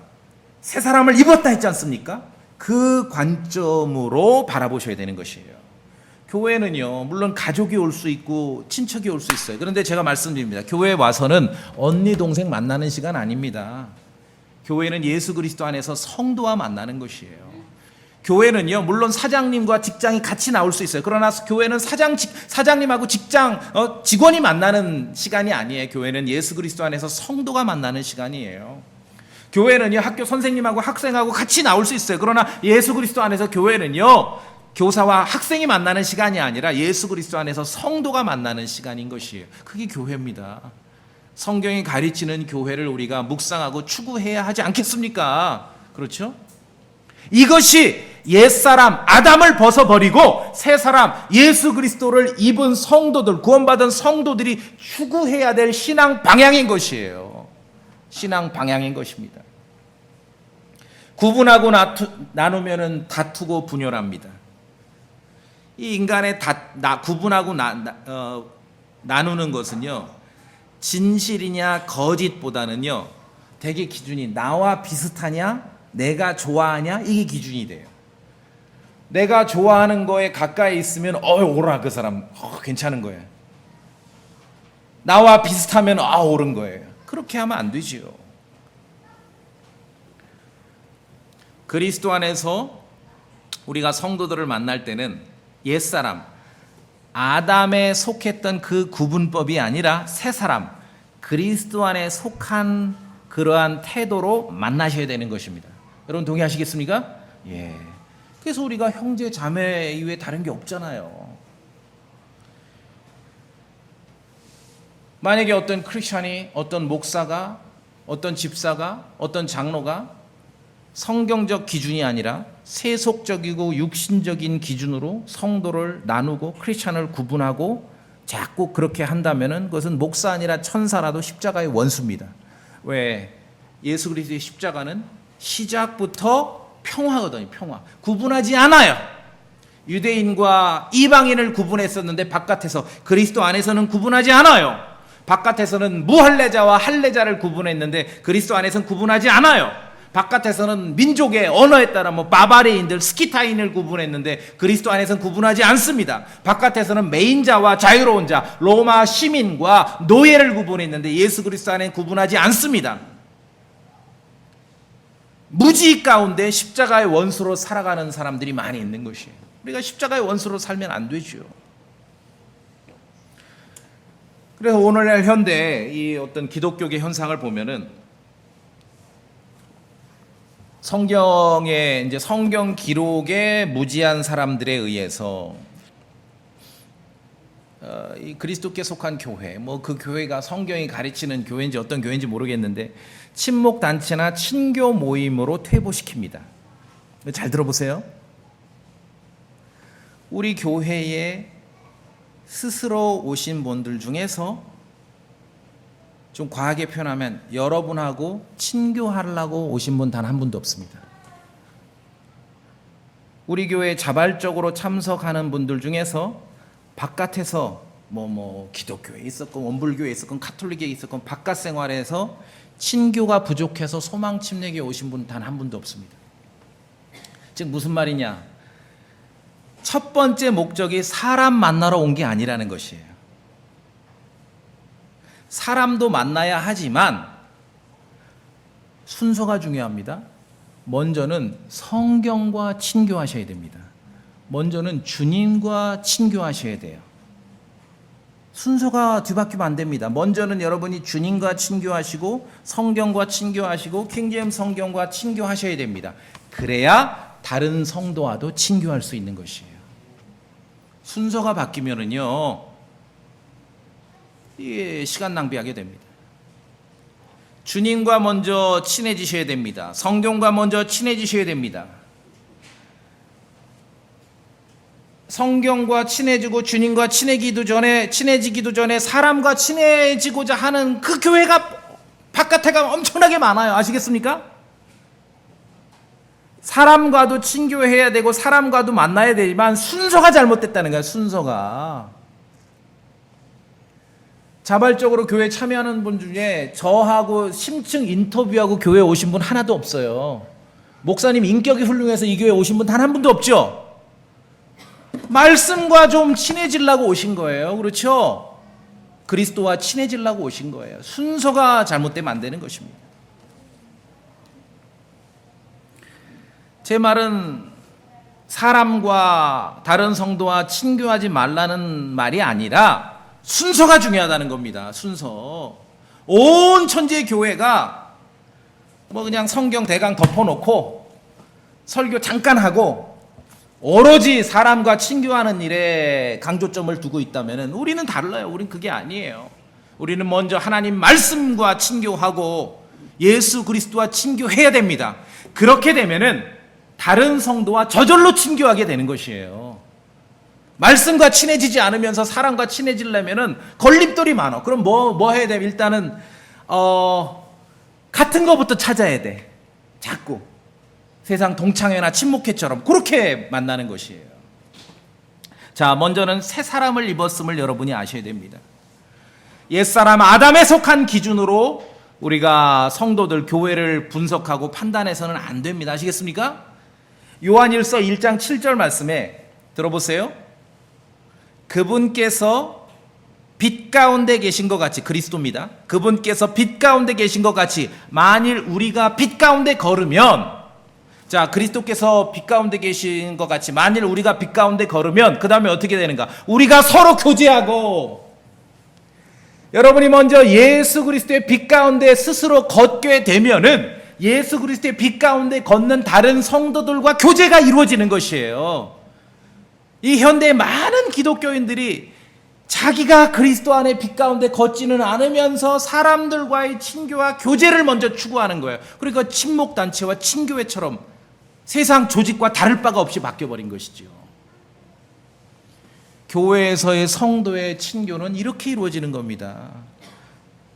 새 사람을 입었다 했지 않습니까? 그 관점으로 바라보셔야 되는 것이에요. 교회는요 물론 가족이 올 수 있고 친척이 올 수 있어요. 그런데 제가 말씀드립니다. 교회에 와서는 언니 동생 만나는 시간 아닙니다. 교회는 예수 그리스도 안에서 성도와 만나는 것이에요. 교회는요 물론 사장님과 직장이 같이 나올 수 있어요. 그러나 교회는 사장님하고 직원이 만나는 시간이 아니에요. 교회는 예수 그리스도 안에서 성도가 만나는 시간이에요. 교회는요 학교 선생님하고 학생하고 같이 나올 수 있어요. 그러나 예수 그리스도 안에서 교회는요 교사와 학생이 만나는 시간이 아니라 예수 그리스도 안에서 성도가 만나는 시간인 것이에요. 그게 교회입니다. 성경이 가르치는 교회를 우리가 묵상하고 추구해야 하지 않겠습니까? 그렇죠? 이것이 옛사람 아담을 벗어버리고 새사람 예수 그리스도를 입은 성도들, 구원받은 성도들이 추구해야 될 신앙 방향인 것이에요. 신앙 방향인 것입니다. 구분하고 나누면 다투고 분열합니다. 이 인간의 구분하고 나누는 것은요 진실이냐 거짓보다는요 되게 기준이 나와 비슷하냐 내가 좋아하냐 이게 기준이 돼요. 내가 좋아하는 거에 가까이 있으면 오라 그 사람 괜찮은 거예요. 나와 비슷하면 옳은 거예요. 그렇게 하면 안 되지요. 그리스도 안에서 우리가 성도들을 만날 때는 옛사람 아담에 속했던 그 구분법이 아니라 새 사람, 그리스도 안에 속한 그러한 태도로 만나셔야 되는 것입니다. 여러분 동의하시겠습니까? 예. 그래서 우리가 형제 자매 이외에 다른 게 없잖아요. 만약에 어떤 크리스천이, 어떤 목사가, 어떤 집사가, 어떤 장로가 성경적 기준이 아니라 세속적이고 육신적인 기준으로 성도를 나누고 크리스천을 구분하고 자꾸 그렇게 한다면은 그것은 목사 아니라 천사라도 십자가의 원수입니다. 왜? 예수 그리스도의 십자가는 시작부터 평화거든요. 평화. 구분하지 않아요. 유대인과 이방인을 구분했었는데 바깥에서, 그리스도 안에서는 구분하지 않아요. 바깥에서는 무할례자와 할례자를 구분했는데 그리스도 안에서는 구분하지 않아요. 바깥에서는 민족의 언어에 따라 바바리인들, 스키타인을 구분했는데 그리스도 안에서는 구분하지 않습니다. 바깥에서는 매인자와 자유로운 자, 로마 시민과 노예를 구분했는데 예수 그리스도 안에는 구분하지 않습니다. 무지 가운데 십자가의 원수로 살아가는 사람들이 많이 있는 것이에요. 우리가 십자가의 원수로 살면 안 되죠. 그래서 오늘날 현대 이 어떤 기독교계 현상을 보면은 성경의 이제 성경 기록에 무지한 사람들에 의해서 이 그리스도께 속한 교회, 그 교회가 성경이 가르치는 교회인지 어떤 교회인지 모르겠는데 친목 단체나 친교 모임으로 퇴보시킵니다. 잘 들어보세요. 우리 교회에 스스로 오신 분들 중에서 좀 과하게 표현하면 여러분하고 친교하려고 오신 분 단 한 분도 없습니다. 우리 교회에 자발적으로 참석하는 분들 중에서 바깥에서 기독교에 있었건 원불교에 있었건 카톨릭에 있었건 바깥 생활에서 친교가 부족해서 소망 침례교에 오신 분 단 한 분도 없습니다. 즉 무슨 말이냐? 첫 번째 목적이 사람 만나러 온 게 아니라는 것이에요. 사람도 만나야 하지만 순서가 중요합니다. 먼저는 성경과 친교하셔야 됩니다. 먼저는 주님과 친교하셔야 돼요. 순서가 뒤바뀌면 안 됩니다. 먼저는 여러분이 주님과 친교하시고 성경과 친교하시고 킹제임스 성경과 친교하셔야 됩니다. 그래야 다른 성도와도 친교할 수 있는 것이에요. 순서가 바뀌면은요, 이게 시간 낭비하게 됩니다. 주님과 먼저 친해지셔야 됩니다. 성경과 먼저 친해지셔야 됩니다. 성경과 친해지고 주님과 친해지기도 전에 사람과 친해지고자 하는 그 교회가 바깥에 가면 엄청나게 많아요. 아시겠습니까? 사람과도 친교해야 되고 사람과도 만나야 되지만 순서가 잘못됐다는 거예요. 순서가. 자발적으로 교회에 참여하는 분 중에 저하고 심층 인터뷰하고 교회에 오신 분 하나도 없어요. 목사님 인격이 훌륭해서 이 교회에 오신 분 단 한 분도 없죠. 말씀과 좀 친해지려고 오신 거예요. 그렇죠? 그리스도와 친해지려고 오신 거예요. 순서가 잘못되면 안 되는 것입니다. 제 말은 사람과 다른 성도와 친교하지 말라는 말이 아니라 순서가 중요하다는 겁니다. 순서. 온 천지의 교회가 그냥 성경 대강 덮어놓고 설교 잠깐 하고 오로지 사람과 친교하는 일에 강조점을 두고 있다면 우리는 달라요. 우리는 그게 아니에요. 우리는 먼저 하나님 말씀과 친교하고 예수 그리스도와 친교해야 됩니다. 그렇게 되면은 다른 성도와 저절로 친교하게 되는 것이에요. 말씀과 친해지지 않으면서 사람과 친해지려면은 걸림돌이 많아. 그럼 뭐 해야 돼? 일단은 같은 거부터 찾아야 돼. 자꾸 세상 동창회나 친목회처럼 그렇게 만나는 것이에요. 자, 먼저는 새 사람을 입었음을 여러분이 아셔야 됩니다. 옛사람 아담에 속한 기준으로 우리가 성도들 교회를 분석하고 판단해서는 안 됩니다. 아시겠습니까? 요한일서 1장 7절 말씀에 들어보세요. 그분께서 빛 가운데 계신 것 같이, 그리스도입니다. 그분께서 빛 가운데 계신 것 같이 만일 우리가 빛 가운데 걸으면 자, 그리스도께서 빛 가운데 계신 것 같이 만일 우리가 빛 가운데 걸으면 그 다음에 어떻게 되는가? 우리가 서로 교제하고, 여러분이 먼저 예수 그리스도의 빛 가운데 스스로 걷게 되면은 예수 그리스도의 빛 가운데 걷는 다른 성도들과 교제가 이루어지는 것이에요. 이 현대의 많은 기독교인들이 자기가 그리스도 안에 빛 가운데 걷지는 않으면서 사람들과의 친교와 교제를 먼저 추구하는 거예요. 그러니까 친목단체와 친교회처럼 세상 조직과 다를 바가 없이 바뀌어버린 것이죠. 교회에서의 성도의 친교는 이렇게 이루어지는 겁니다.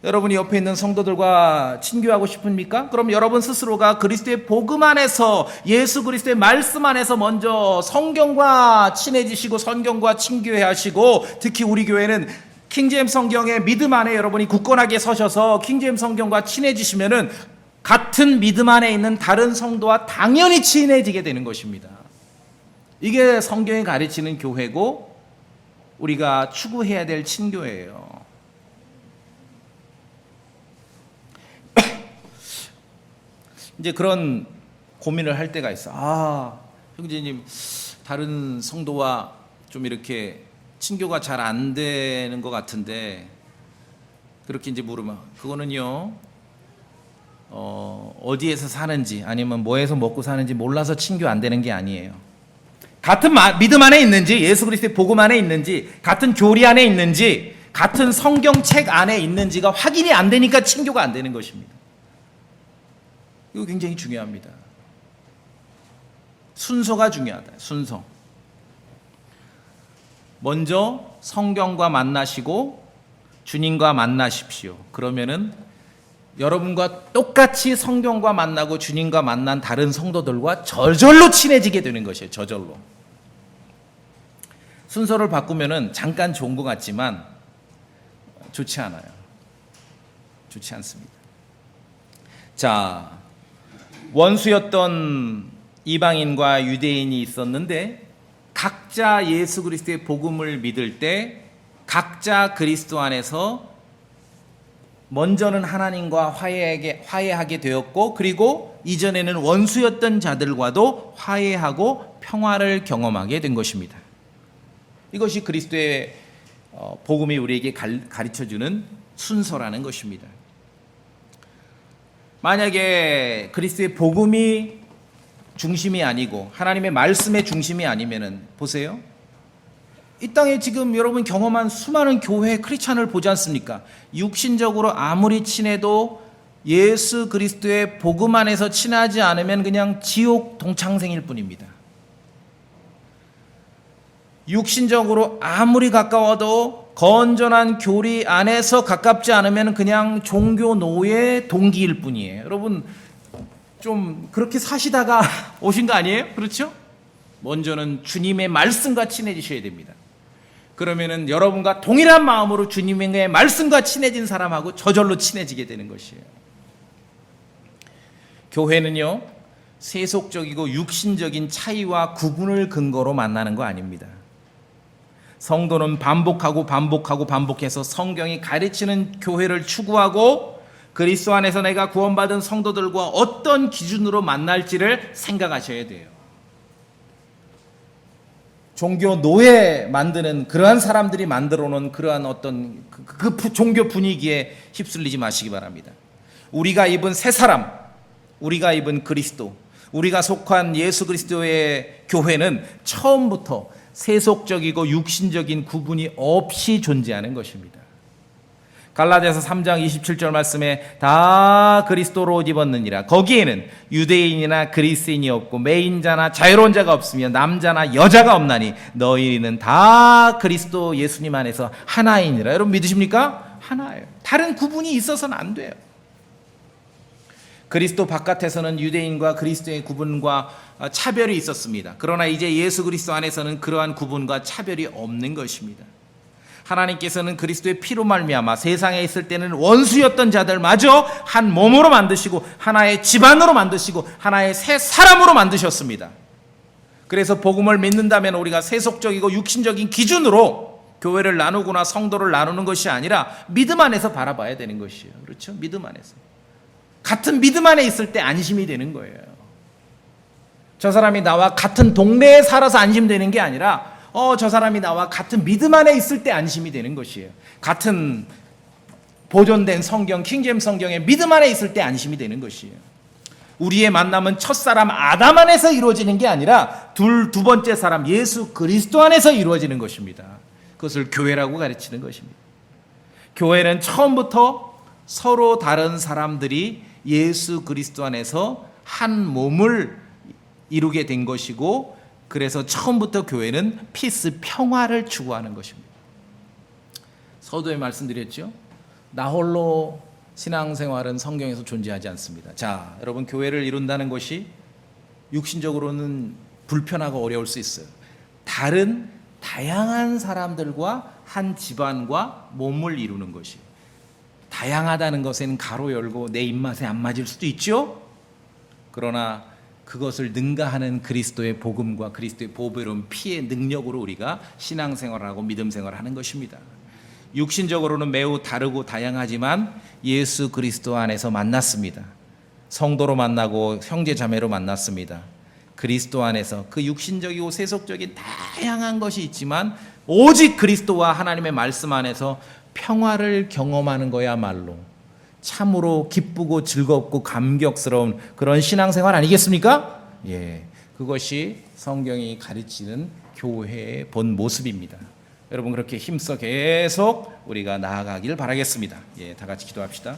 여러분이 옆에 있는 성도들과 친교하고 싶습니까? 그럼 여러분 스스로가 그리스도의 복음 안에서, 예수 그리스도의 말씀 안에서 먼저 성경과 친해지시고 성경과 친교하시고, 특히 우리 교회는 킹제임스 성경의 믿음 안에 여러분이 굳건하게 서셔서 킹제임스 성경과 친해지시면은 같은 믿음 안에 있는 다른 성도와 당연히 친해지게 되는 것입니다. 이게 성경이 가르치는 교회고 우리가 추구해야 될 친교예요. 이제 그런 고민을 할 때가 있어. 형제님, 다른 성도와 좀 이렇게 친교가 잘 안 되는 것 같은데, 그렇게 이제 물으면 그거는요, 어디에서 사는지 아니면 뭐에서 먹고 사는지 몰라서 친교 안 되는 게 아니에요. 같은 믿음 안에 있는지, 예수 그리스도의 복음 안에 있는지, 같은 교리 안에 있는지, 같은 성경책 안에 있는지가 확인이 안 되니까 친교가 안 되는 것입니다. 이거 굉장히 중요합니다. 순서가 중요하다. 순서. 먼저 성경과 만나시고 주님과 만나십시오. 그러면은 여러분과 똑같이 성경과 만나고 주님과 만난 다른 성도들과 저절로 친해지게 되는 것이에요. 저절로. 순서를 바꾸면은 잠깐 좋은 것 같지만 좋지 않아요. 좋지 않습니다. 자, 원수였던 이방인과 유대인이 있었는데 각자 예수 그리스도의 복음을 믿을 때 각자 그리스도 안에서 먼저는 하나님과 화해하게 되었고, 그리고 이전에는 원수였던 자들과도 화해하고 평화를 경험하게 된 것입니다. 이것이 그리스도의 복음이 우리에게 가르쳐주는 순서라는 것입니다. 만약에 그리스도의 복음이 중심이 아니고 하나님의 말씀의 중심이 아니면은, 보세요, 이 땅에 지금 여러분 경험한 수많은 교회 크리스찬을 보지 않습니까? 육신적으로 아무리 친해도 예수 그리스도의 복음 안에서 친하지 않으면 그냥 지옥 동창생일 뿐입니다. 육신적으로 아무리 가까워도 건전한 교리 안에서 가깝지 않으면 그냥 종교 노예 동기일 뿐이에요. 여러분 좀 그렇게 사시다가 오신 거 아니에요? 그렇죠? 먼저는 주님의 말씀과 친해지셔야 됩니다. 그러면은 여러분과 동일한 마음으로 주님의 말씀과 친해진 사람하고 저절로 친해지게 되는 것이에요. 교회는요, 세속적이고 육신적인 차이와 구분을 근거로 만나는 거 아닙니다. 성도는 반복해서 성경이 가르치는 교회를 추구하고 그리스도 안에서 내가 구원받은 성도들과 어떤 기준으로 만날지를 생각하셔야 돼요. 종교 노예 만드는 그러한 사람들이 만들어 놓은 그러한 어떤 그 종교 분위기에 휩쓸리지 마시기 바랍니다. 우리가 입은 새 사람, 우리가 입은 그리스도, 우리가 속한 예수 그리스도의 교회는 처음부터 세속적이고 육신적인 구분이 없이 존재하는 것입니다. 갈라디아서 3장 27절 말씀에 다 그리스도로 옷 입었느니라. 거기에는 유대인이나 그리스인이 없고 매인자나 자유로운 자가 없으며 남자나 여자가 없나니 너희는 다 그리스도 예수님 안에서 하나이니라. 여러분 믿으십니까? 하나예요. 다른 구분이 있어서는 안 돼요. 그리스도 바깥에서는 유대인과 그리스도의 구분과 차별이 있었습니다. 그러나 이제 예수 그리스도 안에서는 그러한 구분과 차별이 없는 것입니다. 하나님께서는 그리스도의 피로 말미암아 세상에 있을 때는 원수였던 자들마저 한 몸으로 만드시고 하나의 집안으로 만드시고 하나의 새 사람으로 만드셨습니다. 그래서 복음을 믿는다면 우리가 세속적이고 육신적인 기준으로 교회를 나누거나 성도를 나누는 것이 아니라 믿음 안에서 바라봐야 되는 것이에요. 그렇죠? 믿음 안에서. 같은 믿음 안에 있을 때 안심이 되는 거예요. 저 사람이 나와 같은 동네에 살아서 안심되는 게 아니라 저 사람이 나와 같은 믿음 안에 있을 때 안심이 되는 것이에요. 같은 보존된 성경, 킹제임스 성경에 믿음 안에 있을 때 안심이 되는 것이에요. 우리의 만남은 첫사람 아담 안에서 이루어지는 게 아니라 두 번째 사람 예수 그리스도 안에서 이루어지는 것입니다. 그것을 교회라고 가르치는 것입니다. 교회는 처음부터 서로 다른 사람들이 예수 그리스도 안에서 한 몸을 이루게 된 것이고, 그래서 처음부터 교회는 피스, 평화를 추구하는 것입니다. 서두에 말씀드렸죠. 나 홀로 신앙생활은 성경에서 존재하지 않습니다. 자, 여러분, 교회를 이룬다는 것이 육신적으로는 불편하고 어려울 수 있어요. 다양한 사람들과 한 집안과 몸을 이루는 것이, 다양하다는 것에는 가로 열고 내 입맛에 안 맞을 수도 있죠. 그러나 그것을 능가하는 그리스도의 복음과 그리스도의 보배로운 피의 능력으로 우리가 신앙생활하고 믿음생활을 하는 것입니다. 육신적으로는 매우 다르고 다양하지만 예수 그리스도 안에서 만났습니다. 성도로 만나고 형제자매로 만났습니다. 그리스도 안에서 그 육신적이고 세속적인 다양한 것이 있지만 오직 그리스도와 하나님의 말씀 안에서 평화를 경험하는 거야말로 참으로 기쁘고 즐겁고 감격스러운 그런 신앙생활 아니겠습니까? 예, 그것이 성경이 가르치는 교회의 본 모습입니다. 여러분, 그렇게 힘써 계속 우리가 나아가길 바라겠습니다. 예, 다 같이 기도합시다.